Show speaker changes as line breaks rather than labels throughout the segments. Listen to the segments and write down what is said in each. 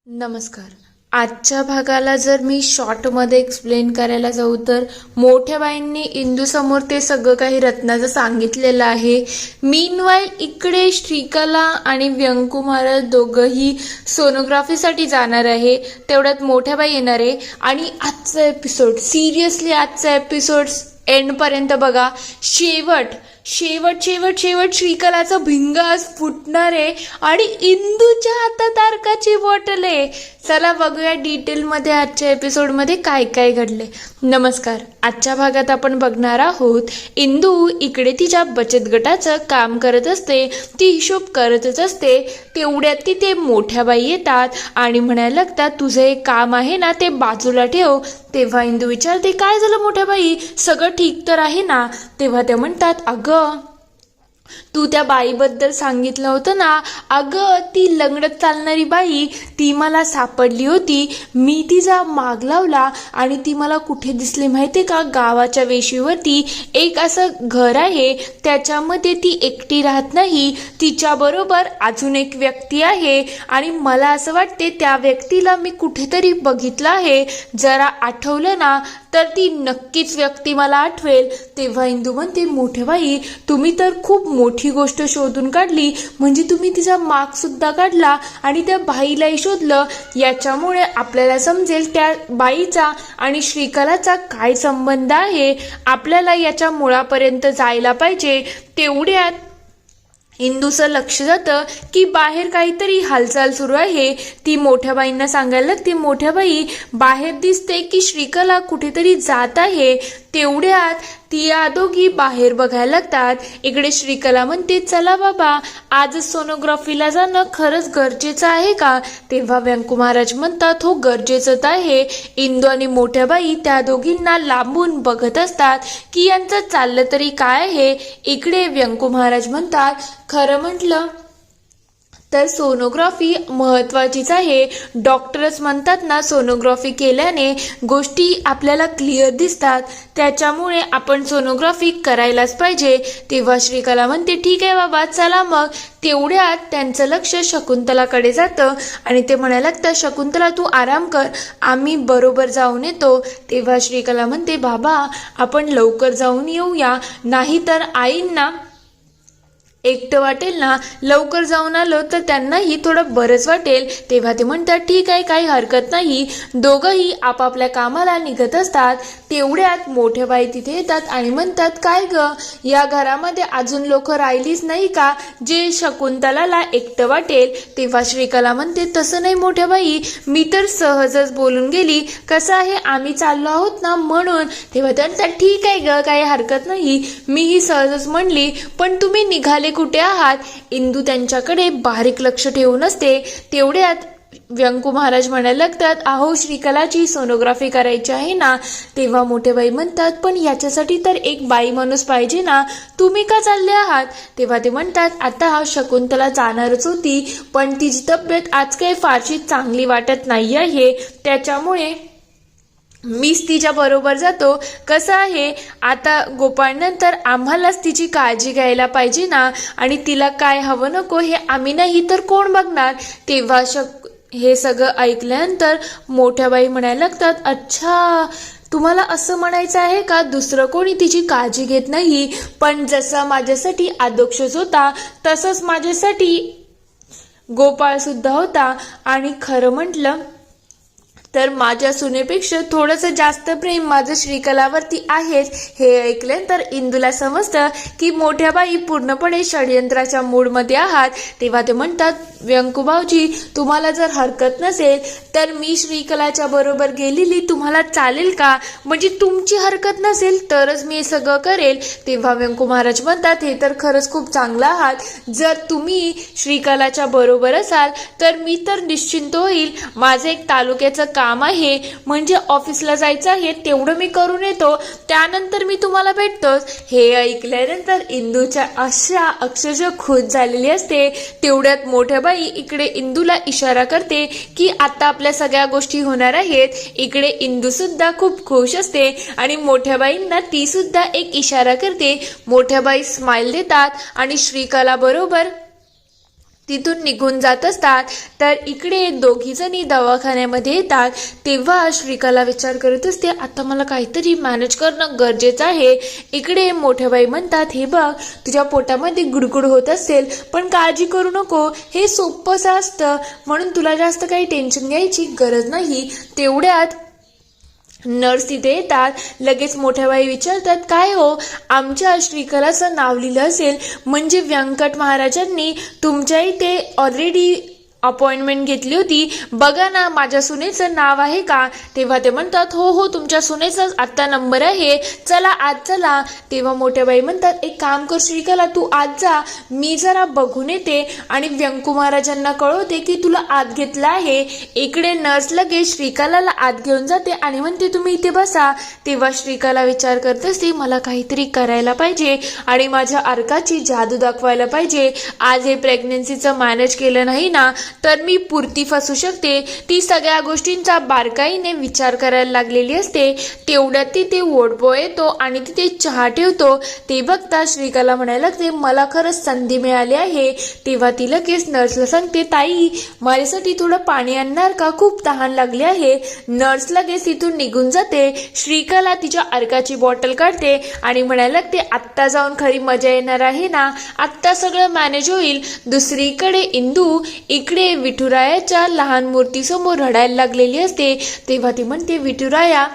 नमस्कार. आजच्या भागाला जर मी शॉर्टमध्ये एक्सप्लेन करायला जाऊ तर मोठ्या बाईंनी इंदूसमोर ते सगळं काही रत्नाचं सांगितलेलं आहे. मीनवाईल इकडे श्रीकला आणि व्यंकू महाराज दोघंही सोनोग्राफीसाठी जाणार आहे. तेवढ्यात मोठ्या बाई येणार आहे आणि आजचा एपिसोड सिरियसली आजचा एपिसोड एंडपर्यंत बघा. शेवट शेवट शेवट शेवट श्रीकलाचं भिंग आज फुटणार आहे आणि इंदूच्या हातात तारकाची बॉटल आहे. चला बघूया डिटेलमध्ये आजच्या एपिसोडमध्ये काय काय घडले. नमस्कार. आजच्या भागात आपण बघणार आहोत इंदू इकडे तिच्या बचत गटाचं काम करत असते. ती हिशोब करतच असते. तेवढ्यात तिथे मोठ्या बाई येतात आणि म्हणायला लागतात तुझं एक काम आहे ना ते बाजूला ठेव. तेव्हा इंदू विचारते काय झालं मोठ्या बाई, सगळं ठीक तर आहे ना. तेव्हा त्या म्हणतात अगं तू त्या बाईबद्दल सांगितलं होतं ना, अगं ती लंगडत चालणारी बाई ती मला सापडली होती. मी तिचा माग लावला आणि ती मला कुठे दिसली माहिती का, गावाच्या वेशीवरती एक असं घर आहे. त्याच्यामध्ये ती एकटी राहत नाही, तिच्याबरोबर अजून एक व्यक्ती आहे आणि मला असं वाटते त्या व्यक्तीला मी कुठेतरी बघितलं आहे. जरा आठवलं ना तर ती नक्कीच व्यक्ती मला आठवेल. तेव्हा इंदू म्हणते मोठे बाई तुम्ही तर खूप मोठी गोष्ट शोधून काढली. म्हणजे तुम्ही तिचा माग सुद्धा काढला आणि त्या बाईलाही शोधलं. याच्यामुळे आपल्याला समजेल त्या बाईचा आणि श्रीकलाचा काय संबंध आहे. आपल्याला याच्या मुळापर्यंत जायला पाहिजे. तेवढ्यात इंदूचं लक्ष जातं की बाहेर काहीतरी हालचाल सुरू आहे. ती मोठ्या बाईंना सांगायला लागते मोठ्या बाई बाहेर दिसते की श्रीकला कुठेतरी जात आहे. तेवढ्यात ती या दोघी बाहेर बघायला लागतात. इकडे श्रीकला म्हणते चला बाबा आजच सोनोग्राफीला जाणं खरंच गरजेचं आहे का. तेव्हा व्यंकू महाराज म्हणतात हो गरजेचंच आहे. इंदू आणि मोठ्या बाई त्या दोघींना लांबून बघत असतात की यांचं चाललं तरी काय आहे. इकडे व्यंकू महाराज म्हणतात खरं म्हटलं तर सोनोग्राफी महत्त्वाचीच आहे. डॉक्टरच म्हणतात ना सोनोग्राफी केल्याने गोष्टी आपल्याला क्लिअर दिसतात. त्याच्यामुळे आपण सोनोग्राफी करायलाच पाहिजे. तेव्हा श्रीकला म्हणते ठीक आहे बाबा चला मग. तेवढ्यात त्यांचं लक्ष शकुंतलाकडे जातं आणि ते म्हणायला लागतं शकुंतला तू आराम कर, आम्ही बरोबर जाऊन येतो. तेव्हा श्रीकला म्हणते बाबा आपण लवकर जाऊन येऊया, नाहीतर आईंना एकटं वाटेल ना. लवकर जाऊन आलो तर त्यांनाही थोडं बरंच वाटेल. तेव्हा ते म्हणतात ठीक आहे काही हरकत नाही. दोघंही आपापल्या कामाला निघत असतात. तेवढ्यात मोठ्या बाई तिथे येतात आणि म्हणतात काय ग या घरामध्ये अजून लोक राहिलीच नाही का जे शकुंतलाला एकटं वाटेल. तेव्हा श्रीकला म्हणते तसं नाही मोठ्या बाई, मी तर सहजच बोलून गेली, कसं आहे आम्ही चाललो आहोत ना म्हणून. तेव्हा ते म्हणतात ठीक आहे ग काही हरकत नाही, मीही सहजच म्हणली, पण तुम्ही निघाले कुठे आहात. इंदू त्यांच्याकडे बारीक लक्ष ठेवून असते. तेवढ्यात व्यंकू महाराज म्हणायला लागतात अहो श्रीकलाची सोनोग्राफी करायची आहे ना. तेव्हा मोठे बाई म्हणतात पण याच्यासाठी तर एक बाई माणूस पाहिजे ना, तुम्ही का चालले आहात. तेव्हा ते म्हणतात आता शकुंतला जाणारच होती पण तिची तब्येत आज काही फारशी चांगली वाटत नाही आहे, त्याच्यामुळे मीच तिच्या बरोबर जातो. कसं आहे आता गोपाळनंतर आम्हालाच तिची काळजी घ्यायला पाहिजे ना, आणि तिला काय हवं नको हे आम्ही नाही तर कोण बघणार. तेव्हा हे सगळं ऐकल्यानंतर मोठ्या बाई म्हणायला लागतात अच्छा तुम्हाला असं म्हणायचं आहे का दुसरं कोणी तिची काळजी घेत नाही. पण जसा माझ्यासाठी आदोक्षच होता तसंच माझ्यासाठी गोपाळ सुद्धा होता. आणि खरं म्हटलं तर माझ्या सुनेपेक्षा थोडंसं जास्त प्रेम माझं श्रीकलावरती आहेच. हे ऐकल्यानंतर इंदूला समजतं की मोठ्या बाई पूर्णपणे षडयंत्राच्या मूडमध्ये आहात. तेव्हा ते म्हणतात व्यंकू भाऊजी तुम्हाला जर हरकत नसेल तर मी श्रीकलाच्या बरोबर गेलेली तुम्हाला चालेल का, म्हणजे तुमची हरकत नसेल तरच मी हे सगळं करेल. तेव्हा व्यंकू महाराज म्हणतात हे तर खरंच खूप चांगलं आहात, जर तुम्ही श्रीकलाच्या बरोबर असाल तर मी तर निश्चिंत होईल. माझं एक तालुक्याचं काम आहे म्हणजे ऑफिसला जायचं आहे, तेवढं मी करून येतो, त्यानंतर मी तुम्हाला भेटतोच. हे ऐकल्यानंतर इंदूच्या अशा अक्षरशः खुश झालेली असते. तेवढ्यात मोठ्या बाई इकडे इंदूला इशारा करते की आता आपल्या सगळ्या गोष्टी होणार आहेत. इकडे इंदू सुद्धा खूप खुश असते आणि मोठ्या बाईंना ती सुद्धा एक इशारा करते. मोठ्या बाई स्माइल देतात आणि श्रीकला बरोबर तिथून निघून जात असतात. तर इकडे दोघी जणी दवाखान्यामध्ये येतात. तेव्हा श्रीकला विचार करत असते, आता मला काहीतरी मॅनेज करणं गरजेचं आहे. इकडे मोठ्या बाई म्हणतात, हे बघ, तुझ्या पोटामध्ये गुडगुड होत असेल पण काळजी करू नको, हे सोपंच असतं, म्हणून तुला जास्त काही टेन्शन घ्यायची गरज नाही. तेवढ्यात नर्स तिथे येतात. लगेच मोठ्या बाई विचारतात, काय हो, आमच्या श्रीकलाचं नाव लिहिलं असेल म्हणजे व्यंकट महाराजांनी तुमच्या इथे ऑलरेडी अपॉइंटमेंट घेतली होती, बघा ना माझ्या सुनेचं नाव आहे का? तेव्हा ते म्हणतात, हो हो, तुमच्या सुनेचा आत्ता नंबर आहे, चला आज चला. तेव्हा मोठ्या बाई म्हणतात, एक काम कर श्रीकला, तू आज जा, मी जरा बघून येते आणि व्यंकू महाराजांना कळवते की तुला आत घेतलं आहे. इकडे नर्स लगेच श्रीकलाला आत घेऊन जाते आणि म्हणते, तुम्ही इथे बसा. तेव्हा श्रीकला विचार करत असते, मला काहीतरी करायला पाहिजे आणि माझ्या अर्काची जादू दाखवायला पाहिजे. आज हे प्रेग्नन्सीचं मॅनेज केलं नाही ना तर मी पुरती फसू शकते. ती सगळ्या गोष्टींचा बारकाईने विचार करायला लागलेली असते. तेवढ्यात तिथे वॉर्डबॉय येतो आणि तिथे चहा ठेवतो. ते बघता श्रीकला म्हणायला लागते, मला खरंच संधी मिळाली आहे. तेव्हा ती लगेच नर्सला सांगते, ताई माझ्यासाठी थोडं पाणी आणणार का, खूप तहान लागली आहे. नर्स लगेच तिथून निघून जाते. श्रीकला तिच्या अर्काची बॉटल काढते आणि म्हणायला लागते, आत्ता जाऊन खरी मजा येणार आहे ना, आत्ता सगळं मॅनेज होईल. दुसरीकडे इंदू इकडे विठुरायाच्या लहान मूर्तीसमोर रडायला लागलेली असते. तेव्हा ती म्हणते, विठुराया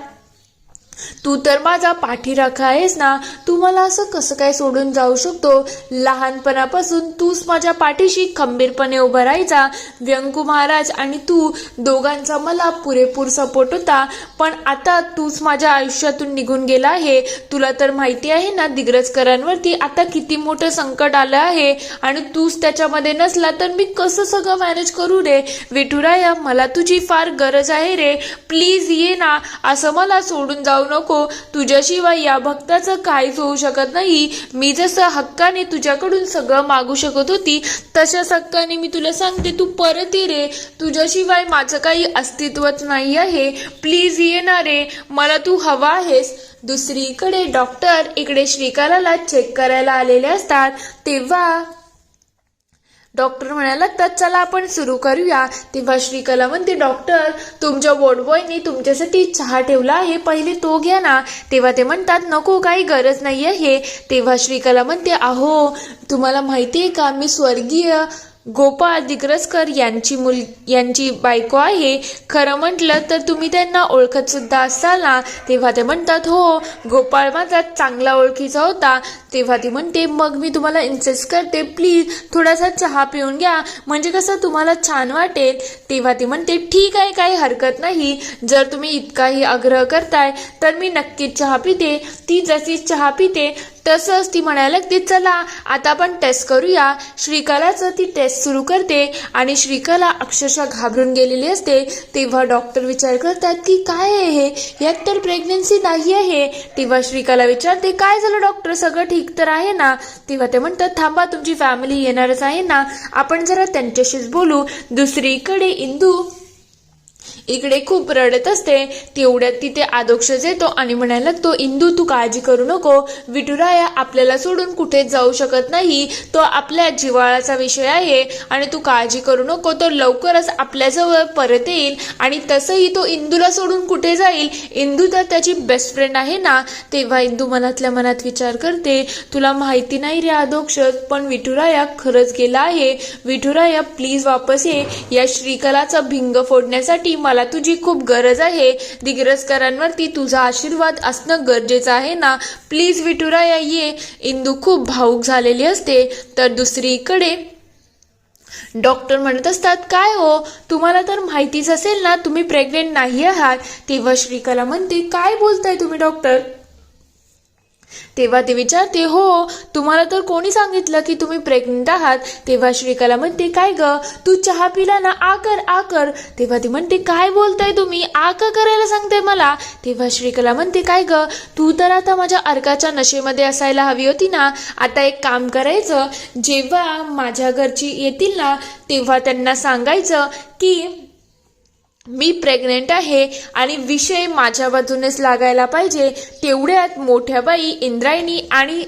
तू तर माझा पाठीराखा आहेस ना, तू मला असं कसं काय सोडून जाऊ शकतो? लहानपणापासून तूच माझ्या पाठीशी खंबीरपणे उभा राहायचा. व्यंकू महाराज आणि तू दोघांचा मला पुरेपूर सपोर्ट होता, पण आता तूच माझ्या आयुष्यातून निघून गेला आहे. तुला तर माहिती आहे ना दिग्रजकरांवरती आता किती मोठं संकट आलं आहे आणि तूच त्याच्यामध्ये नसला तर मी कसं सगळं मॅनेज करू रे? विठुराया मला तुझी फार गरज आहे रे, प्लीज ये ना, असं मला सोडून जाऊ नको. तुझ्याशिवाय या भक्ताचं काहीच होऊ शकत नाही. मी जसं हक्काने तुझ्याकडून सगळं मागू शकत होती तशाच हक्काने मी तुला सांगते, तू परत ये रे. तुझ्याशिवाय माझं काही अस्तित्वच नाही आहे. प्लीज ये ना रे, मला तू हवा आहेस. दुसरीकडे डॉक्टर इकडे श्रीकलाला चेक करायला आलेले असतात. तेव्हा डॉक्टर म्हणायला लागतात, चला आपण सुरू करूया. तेव्हा श्रीकला म्हणते, डॉक्टर तुमच्या वॉर्डबॉयने तुमच्यासाठी चहा ठेवला आहे, पहिले तो घ्या ना. तेव्हा ते म्हणतात, नको, काही गरज नाही आहे. तेव्हा श्रीकला म्हणते, अहो तुम्हाला माहिती आहे का, मी स्वर्गीय गोपाळ दिग्रजकर यांची बायको आहे. खरं म्हटलं तर तुम्ही त्यांना ओळखत सुद्धा असाल ना. तेव्हा ते म्हणतात, हो, गोपाळ माझा चांगला ओळखीचा होता. तेव्हा ती म्हणते, मग मी तुम्हाला इन्सिस्ट करते, प्लीज थोडासा चहा पिऊन घ्या, म्हणजे कसं तुम्हाला छान वाटेल. तेव्हा ती म्हणते, ठीक आहे, काही हरकत नाही, जर तुम्ही इतकाही आग्रह करताय तर मी नक्कीच चहा पिते. ती जशी चहा पिते तसंच ती म्हणायला लागते, चला आता आपण टेस्ट करूया. श्रीकलाचं ती टेस्ट सुरू करते आणि श्रीकला अक्षरशः घाबरून गेलेली असते. तेव्हा डॉक्टर विचार करतात की काय आहे हे, यात तर प्रेग्नन्सी नाही आहे. तेव्हा श्रीकला विचारते, काय झालं डॉक्टर, सगळं ठीक तर आहे ना? तेव्हा ते म्हणतात, थांबा, तुमची फॅमिली येणारच आहे ना, आपण जरा त्यांच्याशीच बोलू. दुसरीकडे इंदू इकडे खूप रडत असते. तेवढ्यात तिथे आदोक्षच येतो आणि म्हणायला लागतो, इंदू तू काळजी करू नको, विठुराया आपल्याला सोडून कुठेच जाऊ शकत नाही, तो आपल्या जिव्हाळ्याचा विषय आहे आणि तू काळजी करू नको, तो लवकरच आपल्याजवळ परत येईल आणि तसंही तो इंदूला सोडून कुठे जाईल, इंदू तर त्याची बेस्ट फ्रेंड आहे ना. तेव्हा इंदू मनातल्या मनात विचार करते, तुला माहिती नाही रे आदोक्ष, पण विठुराया खरंच गेला आहे. विठुराया प्लीज वापस ये, या श्रीकलाचा भिंग फोडण्यासाठी मला तुझी खूप गरज आहे. दिग्रजकरांवरती तुझा आशीर्वाद असणं गरजेचं आहे ना, प्लीज विठुराया ये. इंदू खूप भावूक झालेली असते. तर दुसरीकडे डॉक्टर म्हणत असतात, काय हो, तुम्हाला तर माहितीच असेल ना तुम्ही प्रेग्नेंट नाही आहात. तेव्हा श्रीकला म्हणते, काय बोलताय तुम्ही डॉक्टर? तेव्हा ते विचारते, हो, तुम्हाला तर कोणी सांगितलं की तुम्ही प्रेग्नेंट आहात? तेव्हा श्रीकला म्हणते, काय ग, तू चहा पिला ना, आ कर. तेव्हा ती म्हणते, काय बोलताय तुम्ही, का करायला सांगताय मला? तेव्हा श्रीकला म्हणते, काय ग, तू तर आता माझ्या अर्काच्या नशेमध्ये असायला हवी होती ना. आता एक काम करायचं, जेव्हा माझ्या घरची येतील ना तेव्हा त्यांना सांगायचं की मी प्रेग्नेंट आहे आणि विषय माझ्या बाजूनेच लागायला पाहिजे. तेवढ्यात मोठ्या बाई इंद्रायणी आणि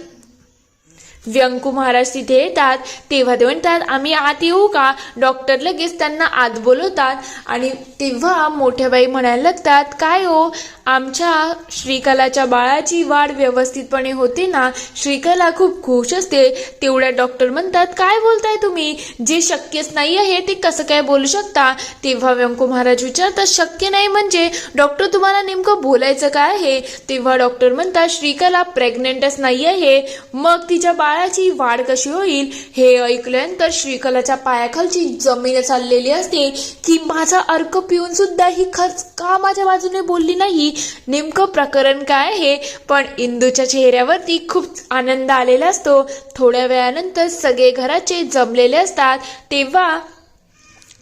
व्यंकू महाराज तिथे येतात तेव्हा ते म्हणतात आम्ही आत येऊ का. डॉक्टर लगेच त्यांना आत बोलवतात आणि तेव्हा मोठ्या बाई म्हणायला लागतात काय हो, आमच्या श्रीकलाच्या बाळाची वाढ व्यवस्थितपणे होते ना. श्रीकला खूप खुश असते. तेवढ्या डॉक्टर म्हणतात काय बोलताय तुम्ही, जे शक्यच नाही आहे ते कसं काय बोलू शकता. तेव्हा व्यंकू महाराज विचारतात शक्य नाही म्हणजे डॉक्टर तुम्हाला नेमकं बोलायचं काय आहे. तेव्हा डॉक्टर म्हणतात श्रीकला प्रेग्नेंटच नाही आहे, मग तिच्या बाळाची वाढ कशी होईल. हे ऐकल्यानंतर श्रीकलाच्या पायाखालची जमीन चाललेली असते की माझा अर्क पिऊन सुद्धा ही खर्च का माझ्या बाजूने बोलली नाही, नेमकं प्रकरण काय आहे. पण इंदूच्या चेहऱ्यावरती खूप आनंद आलेला असतो. थोड्या वेळानंतर सगळे घराचे जमलेले असतात तेव्हा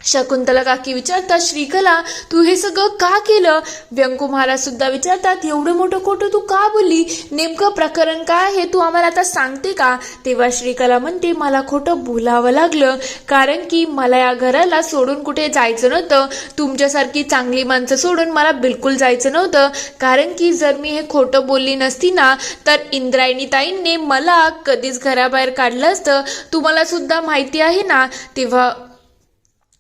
शकुंतला काकी विचारतात श्रीकला तू हे सगळं का केलं. व्यंकू महाराज सुद्धा विचारतात एवढं मोठं खोटं तू का बोलली, नेमकं प्रकरण काय हे तू आम्हाला आता सांगते का. तेव्हा श्रीकला म्हणते मला खोटं बोलावं लागलं कारण की मला या घराला सोडून कुठे जायचं नव्हतं. तुमच्यासारखी चांगली माणसं सोडून मला बिलकुल जायचं नव्हतं. कारण की जर मी हे खोटं बोलली नसती ना तर इंद्रायणी ताईंनी मला कधीच घराबाहेर काढलं असतं. तुम्हाला सुद्धा माहिती आहे ना. तेव्हा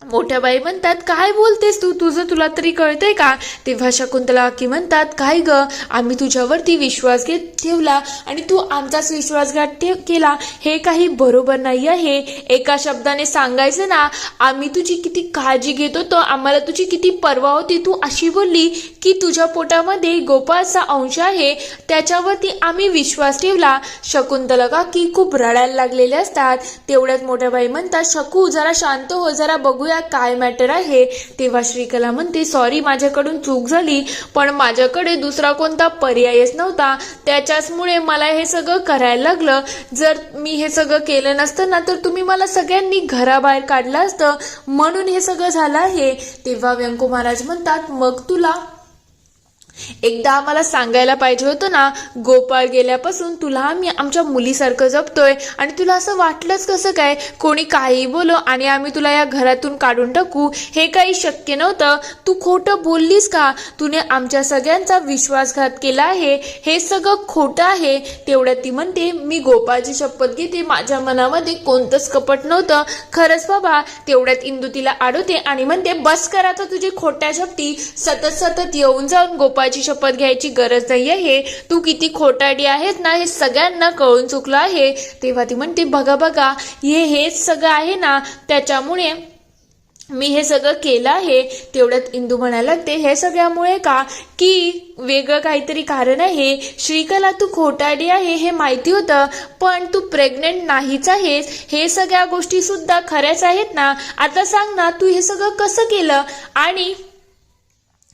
मोठ्या बाई म्हणतात काय बोलतेस तू, तुझं तुला तरी कळतंय का. तेव्हा शकुंतला काकी म्हणतात काय ग, आम्ही तुझ्यावरती विश्वास ठेवला आणि तू आमचाच विश्वासघात केला, हे काही बरोबर नाही आहे. एका शब्दाने सांगायचं ना, आम्ही तुझी किती काळजी घेत होतो, आम्हाला तुझी किती पर्वा होती. तू अशी बोलली की तुझ्या पोटामध्ये गोपाळचा अंश आहे, त्याच्यावरती आम्ही विश्वास ठेवला. शकुंतला काकी खूप रडायला लागलेले असतात. तेवढ्यात मोठ्या बाई म्हणतात शकू जरा शांत हो, जरा बघूया काय मॅटर आहे. तेव्हा श्रीकला म्हणते सॉरी माझ्याकडून चूक झाली, पण माझ्याकडे दुसरा कोणता पर्यायच नव्हता, त्याच्याचमुळे मला हे सगळं करायला लागलं. जर मी हे सगळं केलं नसतं ना तर तुम्ही मला सगळ्यांनी घराबाहेर काढलं असतं, म्हणून हे सगळं झालं आहे. तेव्हा व्यंकू महाराज म्हणतात मग तुला एकदा आम्हाला सांगायला पाहिजे होतं ना, गोपाळ गेल्यापासून तुला आम्ही आमच्या मुलीसारखं जपतोय आणि तुला असं वाटलंच कसं काय कोणी काही बोलो आणि आम्ही तुला या घरातून काढून टाकू, हे काही शक्य नव्हतं. तू खोटं बोललीस का, तुने आमच्या सगळ्यांचा विश्वासघात केला आहे, हे सगळं खोटं आहे. तेवढ्यात ती म्हणते मी गोपाळची शपथ घेते माझ्या मनामध्ये कोणतंच कपट नव्हतं, खरंच बाबा. तेवढ्यात इंदू तिला अडवते आणि म्हणते बस करा तर तुझी खोट्या शपथी, सतत येऊन जाऊन गोपाळची शपथ घ्यायची गरज नाही आहे. तू किती खोटाडी आहेस ना हे सगळ्यांना कळून चुकलं आहे. तेव्हा ती म्हणते बघा बघा हेच सगळं आहे ना, त्याच्यामुळे मी हे सगळं केलं आहे. तेवढ्यात इंदू म्हणायला लागते हे सगळ्यामुळे का की वेगळं काहीतरी कारण आहे. श्रीकला तू खोटाडी आहे हे माहिती होतं, पण तू प्रेग्नेंट नाहीच आहेस, हे सगळ्या गोष्टी सुद्धा खऱ्याच आहेत ना. आता सांग ना तू हे सगळं कसं केलं आणि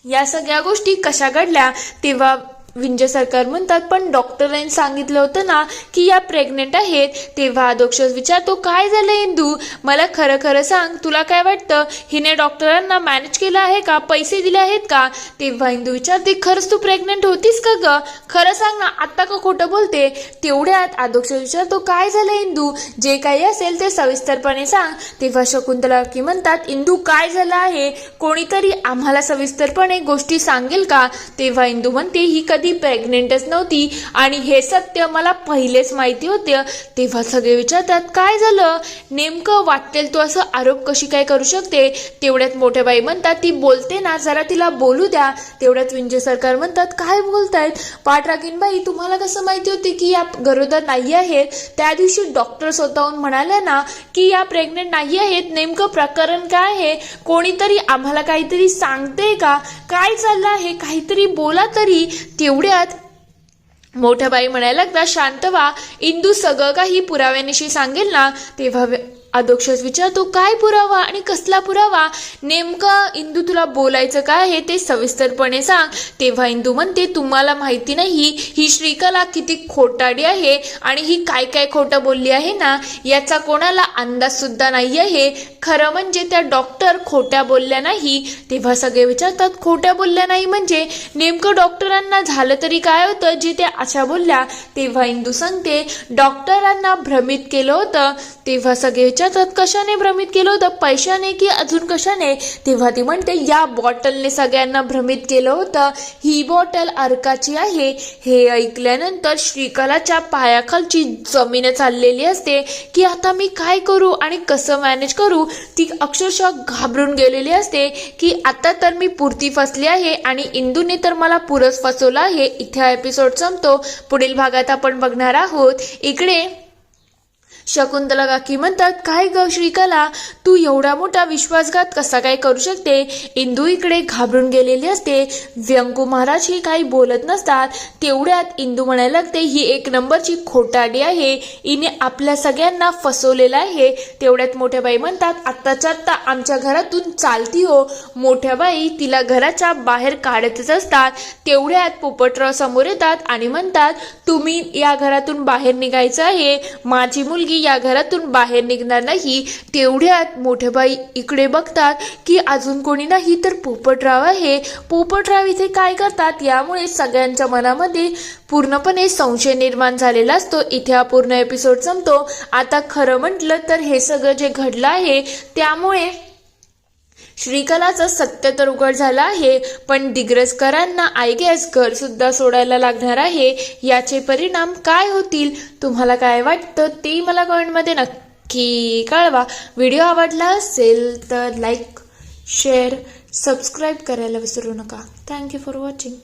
या सगळ्या गोष्टी कशा घडल्या. तेव्हा विंजे सरकार म्हणतात पण डॉक्टरांनी सांगितलं होतं ना की या प्रेग्नेंट आहेत. तेव्हा अधोक्षज विचारतो काय झालं इंदू, मला खरं खरं सांग, तुला काय वाटतं हिने डॉक्टरांना मॅनेज केलं आहे का, पैसे दिले आहेत का. तेव्हा इंदू विचारते खरंच तू प्रेग्नेंट होतीस का ग, खरं सांग ना, आत्ता का खोटं बोलते. तेवढ्यात अधोक्षज विचारतो काय झालं इंदू, जे काही असेल ते सविस्तरपणे सांग. तेव्हा शकुंतला काकी म्हणतात इंदू काय झालं आहे, कोणीतरी आम्हाला सविस्तरपणे गोष्टी सांगेल का. तेव्हा इंदू म्हणते ही कधी प्रेग्नेंटच नव्हती आणि हे सत्य मला पहिलेच माहिती होते. तेव्हा सगळे विचारतात काय झालं नेमकं, वाटेल तू असं आरोप कशी काय करू शकते. तेवढ्यात मोठ्या बाई म्हणतात ती बोलते ना, जरा तिला बोलू द्या. तेवढ्यात विंजे सरकार म्हणतात काय बोलतायत पाठराखीन बाई, तुम्हाला कसं माहिती होते की या गरोदर नाही आहेत. त्या दिवशी डॉक्टर स्वतःहून म्हणाले ना की या प्रेग्नेंट नाही आहेत, नेमकं प्रकरण काय आहे, कोणीतरी आम्हाला काहीतरी सांगते का, काय चाललं आहे, काहीतरी बोला तरी. तेवढ्यात मोठ्या बाई म्हणायला लागतात शांत व्हा, इंदू सगळं काही पुराव्यानिशी सांगेल ना. तेव्हा अधोक्षज विचारतो काय पुरावा आणि कसला पुरावा, नेमकं इंदू तुला बोलायचं काय आहे ते सविस्तरपणे सांग. तेव्हा इंदू म्हणते तुम्हाला माहिती नाही ही श्रीकला किती खोटाडी आहे आणि ही काय काय खोटं बोलली आहे ना, याचा कोणाला अंदाज सुद्धा नाही आहे. खरं म्हणजे त्या डॉक्टर खोट्या बोलल्या नाही. तेव्हा सगळे विचारतात खोट्या बोलल्या नाही म्हणजे नेमकं डॉक्टरांना झालं तरी काय होतं जे त्या अशा बोलल्या. तेव्हा इंदू सांगते डॉक्टरांना भ्रमित केलं होतं. तेव्हा सगळे विचारतात कशाने भ्रमित केलं होतं, पैशाने की अजून कशाने, तेव्हा ती म्हणते या बॉटलने सगळ्यांना भ्रमित केलं होतं, ही बॉटल अर्काची आहे. हे ऐकल्यानंतर श्रीकलाच्या पायाखालची जमीन चाललेली असते की आता मी काय करू आणि कसं मॅनेज करू. ती अक्षरशः घाबरून गेलेली असते की आता तर मी पुरती फसली आहे आणि इंदूने तर मला पुरच फसवलं आहे. इथे हा एपिसोड संपतो. पुढील भागात आपण बघणार आहोत. इकडे शकुंतला काकी म्हणतात काय ग श्रीकला, तू एवढा मोठा विश्वासघात कसा काय करू शकते. इंदू इकडे घाबरून गेलेली असते. व्यंकू महाराज ही काही बोलत नसतात. तेवढ्यात इंदू म्हणायला लागते ही एक नंबरची खोटाडी आहे, हिने आपल्या सगळ्यांना फसवलेलं आहे. तेवढ्यात मोठ्या बाई म्हणतात आत्ताच्या आत्ता आमच्या घरातून चालती हो. मोठ्या बाई तिला घराच्या बाहेर काढतच असतात. तेवढ्यात पोपटराव समोर येतात आणि म्हणतात तुम्ही या घरातून बाहेर निघायचं आहे, माझी मुलगी या घरातून बाहेर निघणार नाही. तेवढ्यात मोठेबाई इकडे बघतात की अजून कोणी नाही तर पोपटराव आहे. पोपटराव इथे काय करतात यामुळे सगळ्यांच्या मनामध्ये पूर्णपणे संशय निर्माण झालेला असतो. इथे हा पूर्ण एपिसोड संपतो. आता खरं म्हटलं तर हे सगळं जे घडलं आहे त्यामुळे श्रीकलाचं सत्य तर उघड झालं आहे, पण दिग्रसकरांना आय गेस घर सुद्धा सोडायला लागणार आहे. याचे परिणाम काय होतील, तुम्हाला काय वाटतं ते मला कमेंटमध्ये नक्की कळवा. व्हिडिओ आवडला असेल तर लाईक, शेअर, सबस्क्राईब करायला विसरू नका. Thank you for watching.